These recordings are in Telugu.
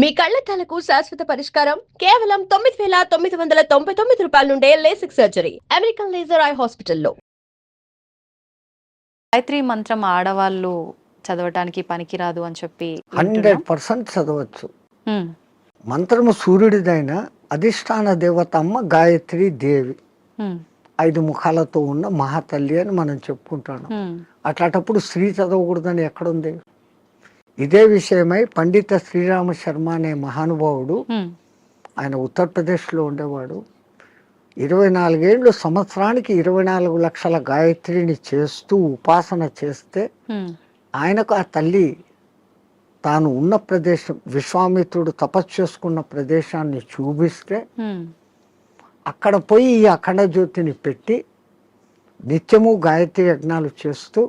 మీ కళ్లద్దాలకు శాశ్వత పరిష్కారం కేవలం 9,999 రూపాయల నుండే LASIK surgery American laser eye హాస్పిటల్లో. గాయత్రి మంత్రం ఆడవాళ్ళు చదవటానికి పనికిరాదు అని చెప్పి 100% చదవచ్చు. మంత్రము సూర్యుడిదైన అధిష్టాన దేవత అమ్మ గాయత్రి దేవి 5 ముఖాలతో ఉన్న మహాతల్లి అని మనం చెప్పుకుంటాను. అట్లాంటప్పుడు స్త్రీ చదవకూడదని ఎక్కడుంది? ఇదే విషయమై పండిత శ్రీరామ శర్మ అనే మహానుభావుడు, ఆయన ఉత్తరప్రదేశ్లో ఉండేవాడు. 24 ఏళ్ళు సంవత్సరానికి 24 లక్షల గాయత్రిని చేస్తూ ఉపాసన చేస్తే ఆయనకు ఆ తల్లి తాను ఉన్న ప్రదేశం, విశ్వామిత్రుడు తపస్సు చేసుకున్న ప్రదేశాన్ని చూపిస్తే అక్కడ పోయి ఈ అఖండ జ్యోతిని పెట్టి నిత్యము గాయత్రి యజ్ఞాలు చేస్తూ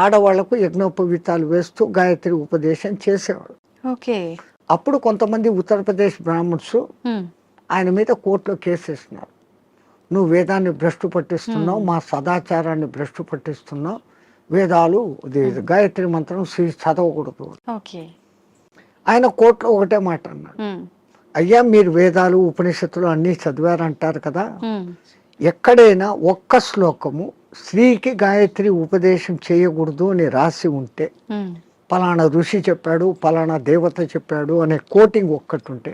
ఆడవాళ్లకు యజ్ఞోపవీతాలు వేస్తూ గాయత్రి ఉపదేశం చేసేవాడు. అప్పుడు కొంతమంది ఉత్తరప్రదేశ్ బ్రాహ్మణ్స్ ఆయన మీద కోర్టులో కేసేసినారు. నువ్వు వేదాన్ని భ్రష్టు పట్టిస్తున్నావు, మా సదాచారాన్ని భ్రష్టు పట్టిస్తున్నావు, వేదాలు గాయత్రి మంత్రం చదవకూడదు. ఆయన కోర్టులో ఒకటే మాట అన్నాడు, అయ్యా మీరు వేదాలు ఉపనిషత్తులు అన్నీ చదివారంటారు కదా, ఎక్కడైనా ఒక్క శ్లోకము స్త్రీకి గాయత్రి ఉపదేశం చేయకూడదు అని రాసి ఉంటే, పలానా ఋషి చెప్పాడు, పలానా దేవత చెప్పాడు అనే కోటింగ్ ఒక్కటి ఉంటే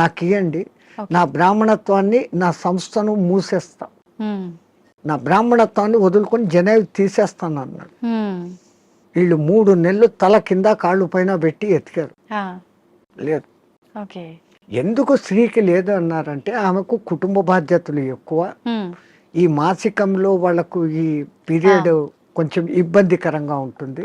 నాకు ఇవ్వండి, నా బ్రాహ్మణత్వాన్ని, నా సంస్థను మూసేస్తా, నా బ్రాహ్మణత్వాన్ని వదులుకొని జనేవి తీసేస్తాను అన్నాడు. వీళ్ళు 3 నెలలు తల కింద కాళ్ళు పైన పెట్టి ఎతికారు, లేదు. ఎందుకు స్త్రీకి లేదు అన్నారంటే ఆమెకు కుటుంబ బాధ్యతలు ఎక్కువ, ఈ మాసికంలో వాళ్ళకు ఈ పీరియడ్ కొంచెం ఇబ్బందికరంగా ఉంటుంది.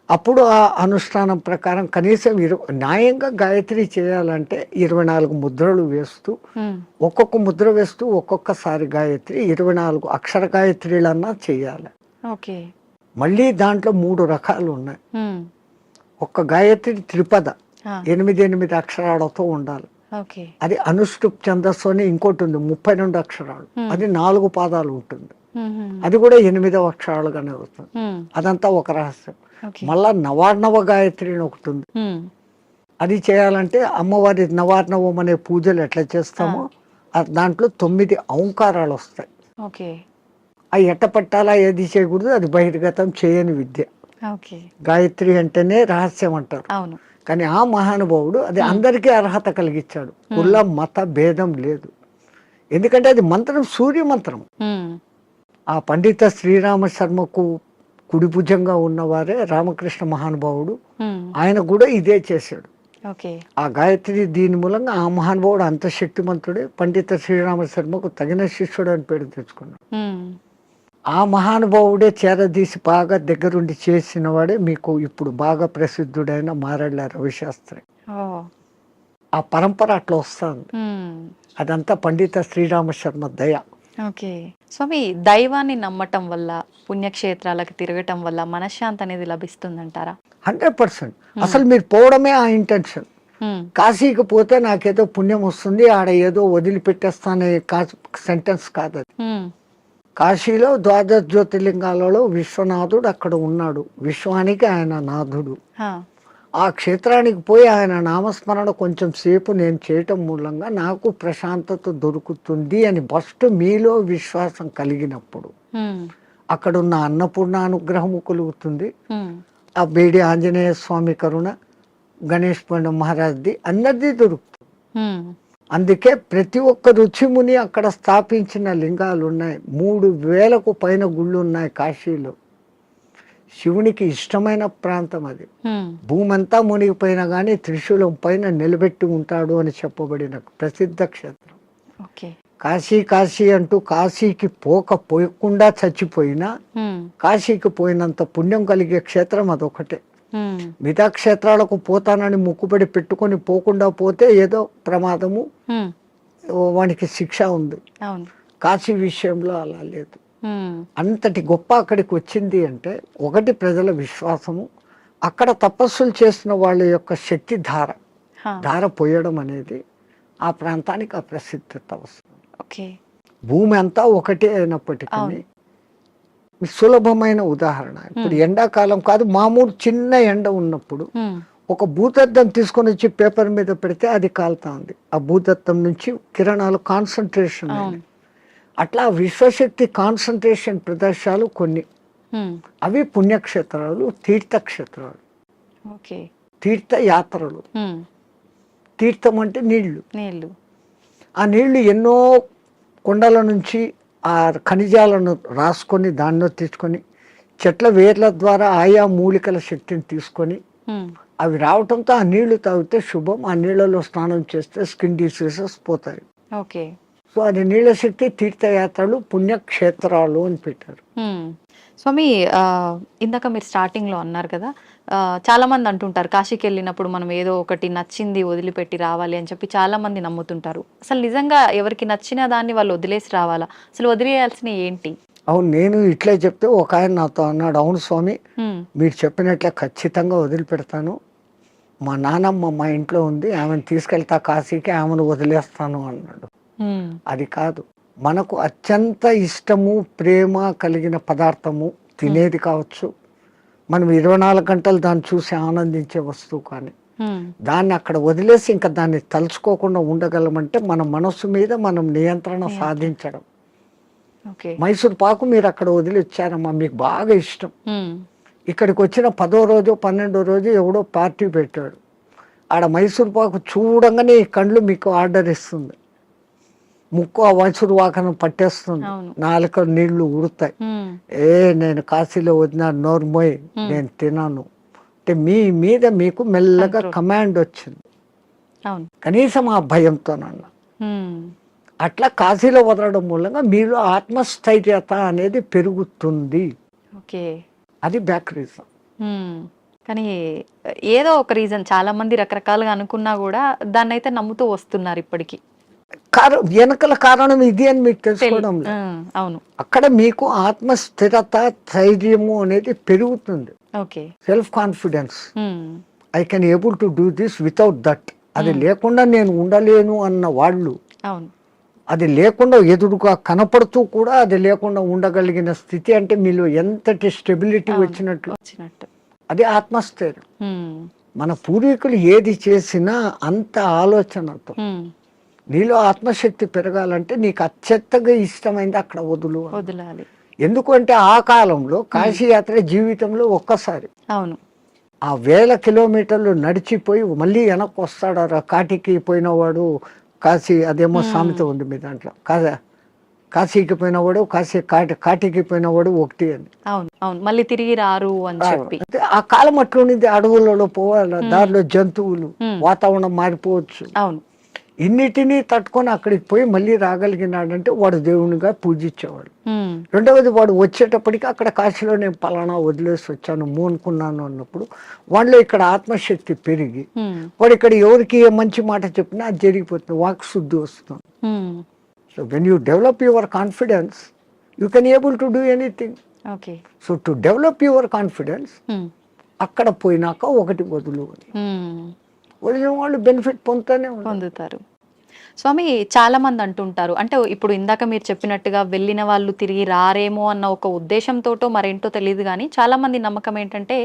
అప్పుడు ఆ అనుష్ఠానం ప్రకారం కనీసం న్యాయంగా గాయత్రి చేయాలంటే 24 ముద్రలు వేస్తూ, ఒక్కొక్క ముద్ర వేస్తూ ఒక్కొక్కసారి గాయత్రి 24 అక్షర గాయత్రిలన్నా చేయాలి. మళ్ళీ దాంట్లో 3 రకాలు ఉన్నాయి. ఒక్క గాయత్రి త్రిపద 8 అక్షరాలతో ఉండాలి. అది అనుష్టుప్ ఛందస్సు అని ఇంకోటి ఉంది 32 అక్షరాలు, అది 4 పాదాలు ఉంటుంది, అది కూడా 8వ అక్షరాలుగానే వస్తుంది. అదంతా ఒక రహస్యం. మళ్ళా నవార్ణవ గాయత్రి అని ఒకటి ఉంది, అది చేయాలంటే అమ్మవారి నవార్ణవం అనే పూజలు ఎట్లా చేస్తామో దాంట్లో 9 ఔంకారాలు వస్తాయి. అవి ఎట్ట పట్టాలా, ఏది చేయకూడదు, అది బహిర్గతం చేయని విద్య. గాయత్రి అంటేనే రహస్యం అంటారు. కానీ ఆ మహానుభావుడు అది అందరికీ అర్హత కలిగించాడు. కుల మత భేదం లేదు, ఎందుకంటే అది మంత్రం సూర్య మంత్రం. ఆ పండిత శ్రీరామ శర్మకు కుడి భుజంగా ఉన్నవారే రామకృష్ణ మహానుభావుడు, ఆయన కూడా ఇదే చేశాడు. ఆ గాయత్రి దీని మూలంగా ఆ మహానుభావుడు అంత శక్తిమంతుడే పండిత శ్రీరామ శర్మకు తగిన శిష్యుడు అని పేరు తెచ్చుకున్నాడు. ఆ మహానుభావుడే చేరదీసి బాగా దగ్గరుండి చేసిన వాడే మీకు ఇప్పుడు బాగా ప్రసిద్ధుడైన మారెళ్ళ రవిశాస్త్రి. ఆ పరంపర అట్లా వస్తుంది. అదంతా పండిత శ్రీరామ శర్మ దయ. స్వామి, దైవాన్ని నమ్మటం వల్ల, పుణ్యక్షేత్రాలకు తిరగటం వల్ల మనశ్శాంతి అనేది లభిస్తుందంటారా? 100%. అసలు మీరు పోవడమే ఆ ఇంటెన్షన్. కాశీకి పోతే నాకేదో పుణ్యం వస్తుంది, ఆడ ఏదో వదిలిపెట్టేస్తానే సెంటెన్స్ కాదు అది. కాశీలో 12 జ్యోతిర్లింగాలలో విశ్వనాథుడు అక్కడ ఉన్నాడు, విశ్వానికి ఆయన నాథుడు. ఆ క్షేత్రానికి పోయి ఆయన నామస్మరణ కొంచెం సేపు నేను చేయటం మూలంగా నాకు ప్రశాంతత దొరుకుతుంది అని ఫస్ట్ మీలో విశ్వాసం కలిగినప్పుడు అక్కడున్న అన్నపూర్ణ అనుగ్రహము కలుగుతుంది. ఆ బేడి ఆంజనేయ స్వామి కరుణ, గణేష్ పండు మహారాజ్ది అందరిది దొరుకుతుంది. అందుకే ప్రతి ఒక్క రుచిముని అక్కడ స్థాపించిన లింగాలు ఉన్నాయి. 3000కు పైన గుళ్ళు ఉన్నాయి కాశీలో. శివునికి ఇష్టమైన ప్రాంతం అది. భూమి అంతా మునిగిపోయినా కానీ త్రిశూలం పైన నిలబెట్టి ఉంటాడు అని చెప్పబడిన ప్రసిద్ధ క్షేత్రం కాశీ. కాశీ అంటూ కాశీకి పోకుండా చచ్చిపోయినా కాశీకి పోయినంత పుణ్యం కలిగే క్షేత్రం అదొకటే. మిగతా క్షేత్రాలకు పోతానని ముక్కుబడి పెట్టుకొని పోకుండా పోతే ఏదో ప్రమాదము, వానికి శిక్ష ఉంది. కాశీ విషయంలో అలా లేదు. అంతటి గొప్ప అక్కడికి వచ్చింది అంటే ఒకటి ప్రజల విశ్వాసము, అక్కడ తపస్సులు చేసిన వాళ్ళ యొక్క శక్తి ధార పోయడం అనేది ఆ ప్రాంతానికి ఆ ప్రసిద్ధత వస్తుంది. భూమి అంతా ఒకటే అయినప్పటికీ సులభమైన ఉదాహరణ, ఇప్పుడు ఎండాకాలం కాదు, మామూలు చిన్న ఎండ ఉన్నప్పుడు ఒక భూతద్దం తీసుకొని వచ్చి పేపర్ మీద పెడితే అది కాలుతా ఉంది. ఆ భూతద్దం నుంచి కిరణాలు కాన్సన్ట్రేషన్ అవును. అట్లా విశ్వశక్తి కాన్సన్ట్రేషన్ ప్రదేశాలు కొన్ని, అవి పుణ్యక్షేత్రాలు, తీర్థక్షేత్రాలు, ఓకే. తీర్థయాత్రలు. తీర్థం అంటే నీళ్లు. నీళ్ళు. ఆ నీళ్లు ఎన్నో కొండల నుంచి ఆ ఖనిజాలను రాసుకొని దానిలో తీసుకొని చెట్ల వేర్ల ద్వారా ఆయా మూలికల శక్తిని తీసుకొని అవి రావటంతో ఆ నీళ్లు తాగితే శుభం. ఆ నీళ్లలో స్నానం చేస్తే స్కిన్ డిసీజెస్ పోతాయి. ఓకే. సో అది నీళ్ళ శక్తి, తీర్థయాత్రలు, పుణ్యక్షేత్రాలు అని పెట్టారు. స్వామి, ఇందాక మీరు స్టార్టింగ్లో అన్నారు కదా, చాలా మంది అంటుంటారు కాశీకి వెళ్ళినప్పుడు మనం ఏదో ఒకటి నచ్చింది వదిలిపెట్టి రావాలి అని చెప్పి చాలా మంది నమ్ముతుంటారు. అసలు నిజంగా ఎవరికి నచ్చిన దాన్ని వాళ్ళు వదిలేసి రావాలా? అసలు వదిలేయాల్సిన ఏంటి? అవును, నేను ఇట్లే చెప్తే ఒక ఆయన నాతో అన్నాడు, అవును స్వామి మీరు చెప్పినట్లే ఖచ్చితంగా వదిలిపెడతాను. మా నానమ్మ మా ఇంట్లో ఉంది, ఆమెను తీసుకెళ్తా కాశీకి, ఆమెను వదిలేస్తాను అన్నాడు. అది కాదు, మనకు అత్యంత ఇష్టము ప్రేమ కలిగిన పదార్థము తినేది కావచ్చు, మనం 24 గంటలు దాన్ని చూసి ఆనందించే వస్తువు, కానీ దాన్ని అక్కడ వదిలేసి ఇంకా దాన్ని తలుచుకోకుండా ఉండగలమంటే మన మనస్సు మీద మనం నియంత్రణ సాధించడం. మైసూర్ పాకు మీరు అక్కడ వదిలి వచ్చారమ్మా, మీకు బాగా ఇష్టం. ఇక్కడికి వచ్చిన 10వ రోజు 12వ రోజు ఎవడో పార్టీ పెట్టాడు, ఆడ మైసూర్ పాకు చూడంగానే ఈ కళ్ళు మీకు ఆర్డర్ ఇస్తుంది, ముక్కు ఆ మైసూర్ పాకను పట్టేస్తుంది, నాలుక నీళ్లు ఉడతాయి. నేను కాశీలో వదిన నోర్మోయ్ నేను తినాను అంటే మీ మీద మీకు మెల్లగా కమాండ్ వచ్చింది, కనీసం ఆ భయంతోనన్నా. అట్లా కాశీలో వదలడం మూలంగా మీలో ఆత్మస్థైర్యత అనేది పెరుగుతుంది. అది బ్యాక్ రీజన్. కానీ ఏదో ఒక రీజన్, చాలా మంది రకరకాలుగా అనుకున్నా కూడా దాన్ని అయితే నమ్ముతూ వస్తున్నారు ఇప్పటికీ. వెనకల కారణం ఇది అని మీకు తెలుసుకోవడం లేదు. అవును, అక్కడ మీకు ఆత్మస్థిరత, ధైర్యము అనేది పెరుగుతుంది. Self confidence, I can able to do this without that. అది లేకుండా నేను ఉండలేను అన్న వాళ్ళు, అది లేకుండా ఎదురుగా కనపడుతూ కూడా అది లేకుండా ఉండగలిగిన స్థితి అంటే మీలో ఎంతటి స్టెబిలిటీ వచ్చినట్లు. అది ఆత్మస్థైర్యం. మన పూర్వీకులు ఏది చేసినా అంత ఆలోచనతో. నీలో ఆత్మశక్తి పెరగాలంటే నీకు అత్యంతగా ఇష్టమైంది అక్కడ వదలాలి. ఎందుకంటే ఆ కాలంలో కాశీయాత్ర జీవితంలో ఒక్కసారి. అవును, ఆ 1000 కిలోమీటర్లు నడిచిపోయి మళ్ళీ వెనక్కి వస్తాడు. కాటికి పోయినవాడు కాశీ, అదేమో సామెత ఉంది మీ దాంట్లో, కాశీకి పోయినవాడు కాటికి పోయినవాడు ఒకటి అని. అవును, మళ్ళీ తిరిగి రారు అని చెప్పి. ఆ కాలం అట్లుంది, అడవులలో పోవాలి, దారిలో జంతువులు, వాతావరణం మారిపోవచ్చు. అవును, ఇన్నిటినీ తట్టుకొని అక్కడికి పోయి మళ్ళీ రాగలిగినాడంటే వాడు దేవునిగా పూజించేవాడు. రెండవది, వాడు వచ్చేటప్పటికి అక్కడ కాశీలో నేను పలానా వదిలేసి వచ్చాను మోనుకున్నాను అన్నప్పుడు వాళ్ళలో ఇక్కడ ఆత్మశక్తి పెరిగి వాడు ఇక్కడ ఎవరికి ఏ మంచి మాట చెప్పినా అది జరిగిపోతుంది, వాక్ శుద్ధి వస్తుంది. So when you develop your confidence you can able to do anything. So to develop your confidence అక్కడ పోయినాక ఒకటి వదిలిన వాళ్ళు బెనిఫిట్ పొందుతారు. స్వామి, చాలా మంది అంటుంటారు, అంటే ఇప్పుడు ఇందాక మీరు చెప్పినట్టుగా వెళ్ళిన వాళ్ళు తిరిగి రారేమో అన్న ఒక ఉద్దేశంతోటో మరేంటో తెలియదు, కానీ చాలా మంది నమ్మకం ఏంటంటే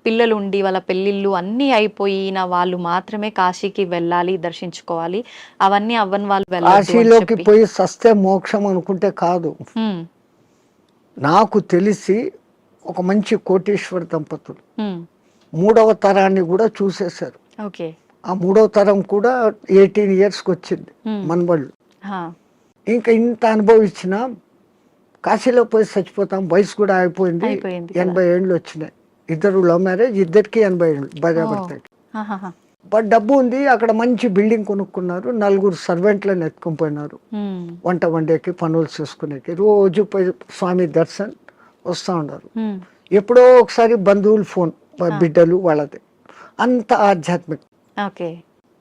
పిల్లలు ఉండి వాళ్ళ పెళ్ళిళ్ళు అన్నీ అయిపోయిన వాళ్ళు మాత్రమే కాశీకి వెళ్ళాలి, దర్శించుకోవాలి, అవన్నీ అవ్వని వాళ్ళు కాశీలోకి పోయి సస్తే మోక్షం అనుకుంటే కాదు. నాకు తెలిసి ఒక మంచి కోటీశ్వర దంపతులు 3వ తరాన్ని కూడా చూసేశారు. ఆ 3వ తరం కూడా 18 yearsకి వచ్చింది మనవాళ్ళు. ఇంకా ఇంత అనుభవించిన కాశీలో పోయి చచ్చిపోతాం, వయసు కూడా అయిపోయింది, 80 ఏళ్ళు వచ్చినాయి. ఇద్దరు లవ్ మ్యారేజ్, ఇద్దరికి 80 ఏళ్ళు భార్యాభర్తకి. బట్ డబ్బు ఉంది, అక్కడ మంచి బిల్డింగ్ కొనుక్కున్నారు, 4 సర్వెంట్లను ఎత్తుకొని పోయినారు, వంట వండేకి పనులు చేసుకునేకి, రోజు పోయి స్వామి దర్శన్ వస్తూ ఉన్నారు. ఎప్పుడో ఒకసారి బంధువులు ఫోన్, బిడ్డలు వాళ్ళది, అంత ఆధ్యాత్మిక.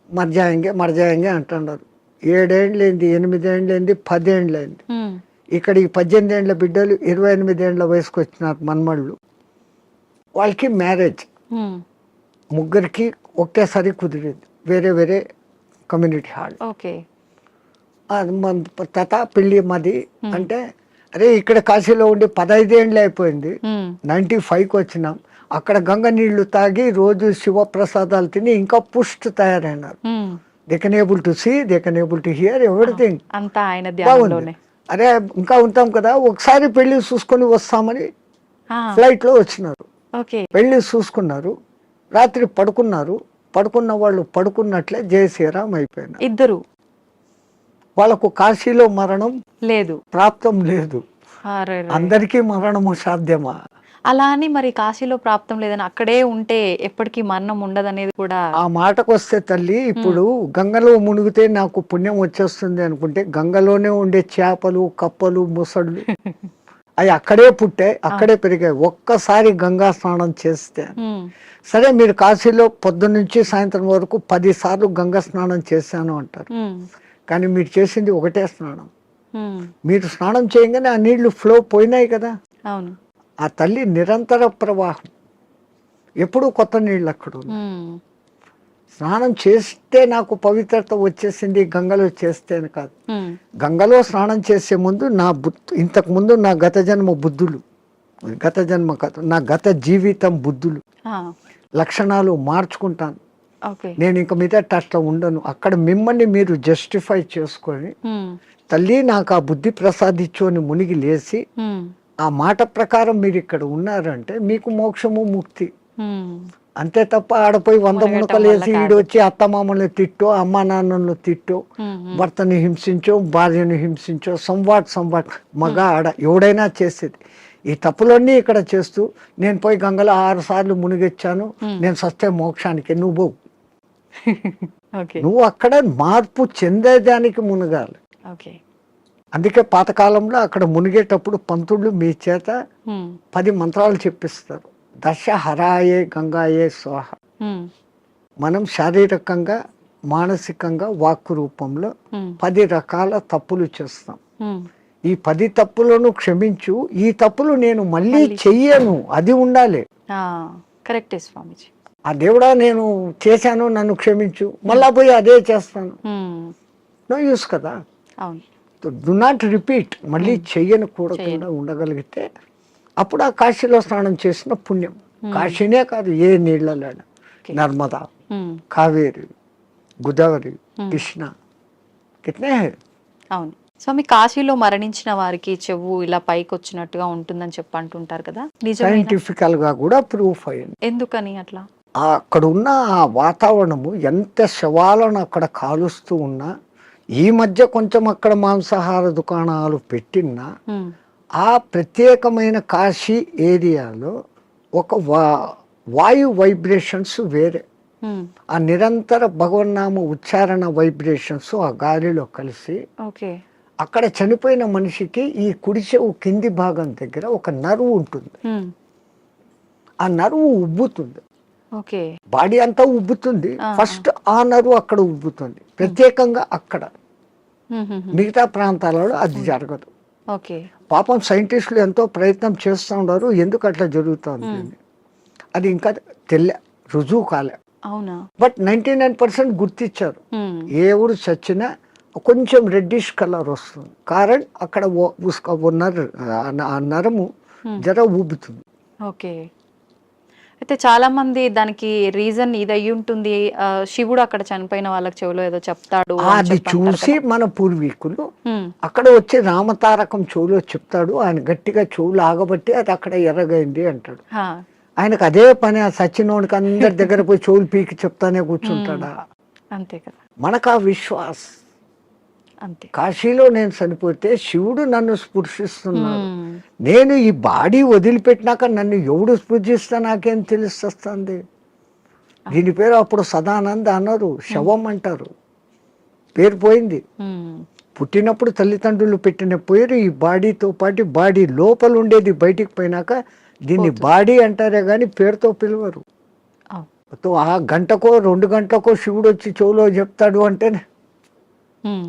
మర్జాయంగే అంటున్నారు. 7 ఏళ్ళైంది, 8 ఏళ్ళైంది, 10 ఏళ్ళైంది. ఇక్కడ ఈ 18 ఏళ్ళ బిడ్డలు 28 ఏళ్ళ వయసుకు వచ్చినారు మనమళ్ళు. వాళ్ళకి మ్యారేజ్ ముగ్గురికి ఒకేసారి కుదిరింది, వేరే వేరే కమ్యూనిటీ హాల్. తాత పెళ్ళి మాది అంటే, అరే ఇక్కడ కాశీలో ఉండి 15 ఏళ్ళు అయిపోయింది, 95కి వచ్చినాం, అక్కడ గంగ నీళ్లు తాగి రోజు శివప్రసాదాలు తిని ఇంకా పుష్ట్ తయారైనారు. They can able to see, they can able to hear everything. అంతా ఆయన బాగుంది. ధ్యానంలోనే. అరే ఇంకా ఉంటాం కదా, ఒకసారి పెళ్లి చూసుకొని వస్తామని ఫ్లైట్ లో వచ్చినారు. ఓకే. పెళ్లి చూసుకున్నారు, రాత్రి పడుకున్నారు. పడుకున్న వాళ్ళు పడుకున్నట్లే జయ శ్రీరామ్ అయిపోయినారు. ఇద్దరు వాళ్ళకు కాశీలో మరణం లేదు, ప్రాప్తం లేదు. అరెరే. అందరికీ మరణము సాధ్యమా? అలా అని మరి కాశీలో ప్రాప్తం లేదని అక్కడే ఉంటే ఎప్పటికీ మరణం ఉండదనేది కూడా. ఆ మాటకు వస్తే తల్లి, ఇప్పుడు గంగలో మునిగితే నాకు పుణ్యం వచ్చేస్తుంది అనుకుంటే, గంగలోనే ఉండే చేపలు, కప్పలు, ముసళ్ళు అవి అక్కడే పుట్టాయి, అక్కడే పెరిగాయి. ఒక్కసారి గంగా స్నానం చేస్తే, సరే మీరు కాశీలో పొద్దున్న నుంచి సాయంత్రం వరకు 10 సార్లు గంగా స్నానం చేశాను అంటారు, కానీ మీరు చేసింది ఒకటే స్నానం. మీరు స్నానం చేయగానే ఆ నీళ్లు ఫ్లో పోయినాయి కదా. అవును. ఆ తల్లి నిరంతర ప్రవాహం, ఎప్పుడూ కొత్త నీళ్ళు అక్కడ ఉన్నాయి. స్నానం చేస్తే నాకు పవిత్రత వచ్చేసింది గంగలో చేస్తే అని కాదు. గంగలో స్నానం చేసే ముందు ఇంతకు ముందు నా గత జన్మ బుద్ధులు, గత జన్మ కాదు, నా గత జీవితం బుద్ధులు, లక్షణాలు మార్చుకుంటాను. నేను ఇంక మీద అట్లా ఉండను. అక్కడ మిమ్మల్ని మీరు జస్టిఫై చేసుకొని, తల్లి నాకు ఆ బుద్ధి ప్రసాదించు అని మునిగి లేచి, ఆ మాట ప్రకారం మీరు ఇక్కడ ఉన్నారంటే మీకు మోక్షము ముక్తి. అంతే తప్ప ఆడపోయి 100 మునకలు వేసి ఈడొచ్చి అత్తమామల్ని తిట్టో, అమ్మా నాన్నను తిట్టో, భర్తని హింసించో, భార్యను హింసించో, సంవాట్ మగ ఆడ ఎవడైనా చేసేది. ఈ తప్పులన్నీ ఇక్కడ చేస్తూ, నేను పోయి గంగలో 6 సార్లు మునిగొచ్చాను, నేను సస్తే మోక్షానికి, నువ్వు నువ్వు అక్కడ మార్పు చెందేదానికి మునగాలి. అందుకే పాతకాలంలో అక్కడ మునిగేటప్పుడు పంతుళ్ళు మీ చేత 10 మంత్రాలు చెప్పిస్తారు. దశ హరాయే గంగాయే స్వాహ. మనం శారీరకంగా, మానసికంగా, వాక్కు రూపంలో 10 రకాల తప్పులు చేస్తాం. ఈ 10 తప్పులను క్షమించు, ఈ తప్పులు నేను మళ్ళీ చెయ్యను, అది ఉండాలి. కరెక్టే స్వామిజీ. ఆ దేవుడా నేను చేశాను, నన్ను క్షమించు, మళ్ళా పోయి అదే చేస్తాను, నో యూస్ కదా. Do not repeat. మళ్ళీ చెయ్యను కూడకుండా ఉండగలిగితే అప్పుడు ఆ కాశీలో స్నానం చేసిన పుణ్యం. కాశీనే కాదు, ఏ నీళ్ళలో, నర్మదా, కావేరి, గోదావరి, కృష్ణ, కిట్నే. అవును స్వామి, కాశీలో మరణించిన వారికి చెవు ఇలా పైకి వచ్చినట్టుగా ఉంటుందని చెప్పి అంటుంటారు కదా, సైంటిఫికల్ గా కూడా ప్రూఫ్ అయ్యింది. ఎందుకని అట్లా? అక్కడ ఉన్న ఆ వాతావరణము, ఎంత శవాలను అక్కడ కాలుస్తూ ఉన్నా, ఈ మధ్య కొంచెం అక్కడ మాంసాహార దుకాణాలు పెట్టినా, ఆ ప్రత్యేకమైన కాశీ ఏరియాలో ఒక వాయు వైబ్రేషన్స్ వేరే, ఆ నిరంతర భగవన్నామ ఉచ్చారణ వైబ్రేషన్స్ ఆ గాలిలో కలిసి, అక్కడ చనిపోయిన మనిషికి ఈ కుడి చెవు కింది భాగం దగ్గర ఒక నరువు ఉంటుంది. ఆ నరువు ఉబ్బుతుంది, బాడీ అంతా ఉబ్బుతుంది. ఫస్ట్ ఆ నరువు అక్కడ ఉబ్బుతుంది, ప్రత్యేకంగా అక్కడ. మిగతా ప్రాంతాలలో అది జరగదు. పాపం సైంటిస్టులు ఎంతో ప్రయత్నం చేస్తూ ఉన్నారు, ఎందుకు అట్లా జరుగుతుంది అది ఇంకా రుజువు కాలే. బట్ 99% గుర్తించారు. ఏ ఊరు చచ్చినా కొంచెం రెడ్డిష్ కలర్ వస్తుంది, కారణం అక్కడ నరము జర ఊబుతుంది. అయితే చాలా మంది దానికి రీజన్ ఇది అయ్యి ఉంటుంది, శివుడు అక్కడ చనిపోయిన వాళ్ళకి చెవులో ఏదో చెప్తాడు అది చూసి మన పూర్వీకులు అక్కడ వచ్చి రామతారకం చెవులో చెప్తాడు, ఆయన గట్టిగా చెవులు ఆగబట్టి అది అక్కడ ఎర్రగైంది అంటాడు. ఆయనకు అదే పని, ఆ సచ్చినోడికి అందరి దగ్గర పోయి చెవులు పీకి చెప్తానే కూర్చుంటాడా? అంతే కదా, మనకు ఆ విశ్వాస్. అంతే. కాశీలో నేను చనిపోతే శివుడు నన్ను స్పృశిస్తున్నాడు, నేను ఈ బాడీ వదిలిపెట్టినాక నన్ను ఎవడు స్పృశిస్తా నాకేం తెలుస్తుంది. దీని పేరు అప్పుడు సదానంద అన్నారు, శవం అంటారు, పేరు పోయింది. పుట్టినప్పుడు తల్లిదండ్రులు పెట్టిన పేరు ఈ బాడీతో పాటు బాడీ లోపల ఉండేది బయటికి పోయినాక దీన్ని బాడీ అంటారే గాని పేరుతో పిలవరు. ఆ గంటకో 2 గంటలకో శివుడు వచ్చి చెవులో చెప్తాడు అంటే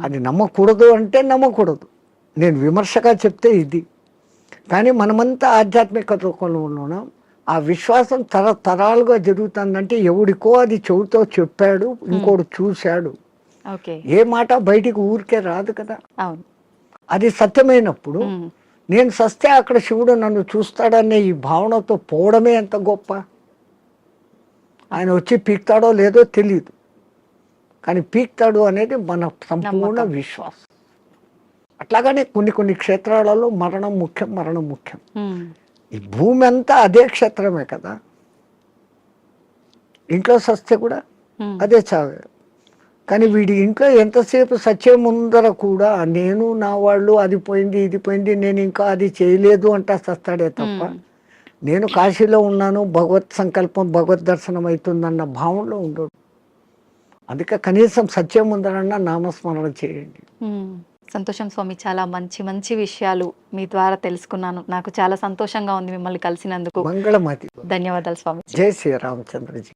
అది నమ్మకూడదు అంటే నమ్మకూడదు. నేను విమర్శగా చెప్తే ఇది. కానీ మనమంతా ఆధ్యాత్మికతలో ఉన్నాం. ఆ విశ్వాసం తరతరాలుగా జరుగుతుందంటే ఎవడికో అది చెవుతో చెప్పాడు, ఇంకోడు చూశాడు. ఏ మాట బయటికి ఊరికే రాదు కదా. అది సత్యమైనప్పుడు నేను సస్తే అక్కడ శివుడు నన్ను చూస్తాడనే ఈ భావనతో పోవడమే ఎంత గొప్ప. ఆయన వచ్చి పీక్తాడో లేదో తెలియదు, కానీ పీక్తాడు అనేది మన సంపూర్ణ నమ్మకం. విశ్వాసం. అట్లాగనే కొన్ని కొన్ని క్షేత్రాలలో మరణం ముఖ్యం. ఈ భూమి అంతా అదే క్షేత్రమే కదా, ఇంట్లో సస్తే కూడా అదే చావే. కానీ వీడి ఇంట్లో ఎంతసేపు సత్యం ముందర కూడా నేను నా వాళ్ళు అది పోయింది ఇది పోయింది నేను ఇంకా అది చేయలేదు అంటా సస్తాడే తప్ప నేను కాశీలో ఉన్నాను, భగవత్ సంకల్పం భగవద్ దర్శనం అవుతుందన్న భావంలో ఉండడు. అందుకే కనీసం సత్యం ముందరన్నా నామస్మరణ చేయండి. సంతోషం స్వామి, చాలా మంచి మంచి విషయాలు మీ ద్వారా తెలుసుకున్నాను. నాకు చాలా సంతోషంగా ఉంది మిమ్మల్ని కలిసినందుకు. మంగళమతి. ధన్యవాదాలు స్వామి. జై శ్రీరామచంద్రజీ.